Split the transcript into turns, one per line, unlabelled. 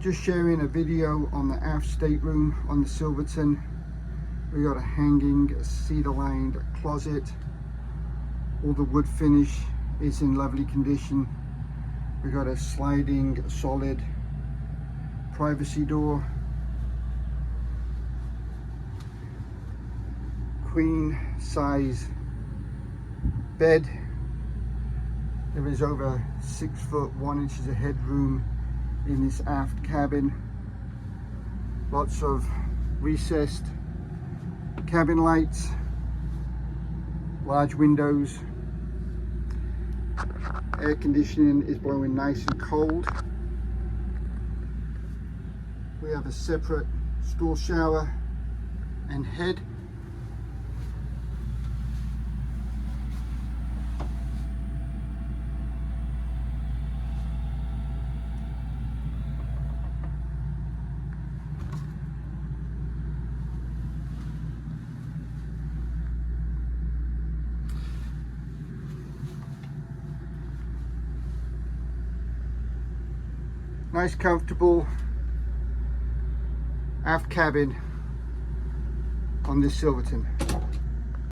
Just sharing a video on the aft stateroom on the Silverton. We got a hanging cedar lined closet. All the wood finish is in lovely condition. We got a sliding solid privacy door. Queen size bed. There is over 6 foot 1 inches of headroom in this aft cabin. Lots of recessed cabin lights, large windows. Air conditioning is blowing nice and cold. We have a separate stall shower and head. Nice comfortable aft cabin on this Silverton.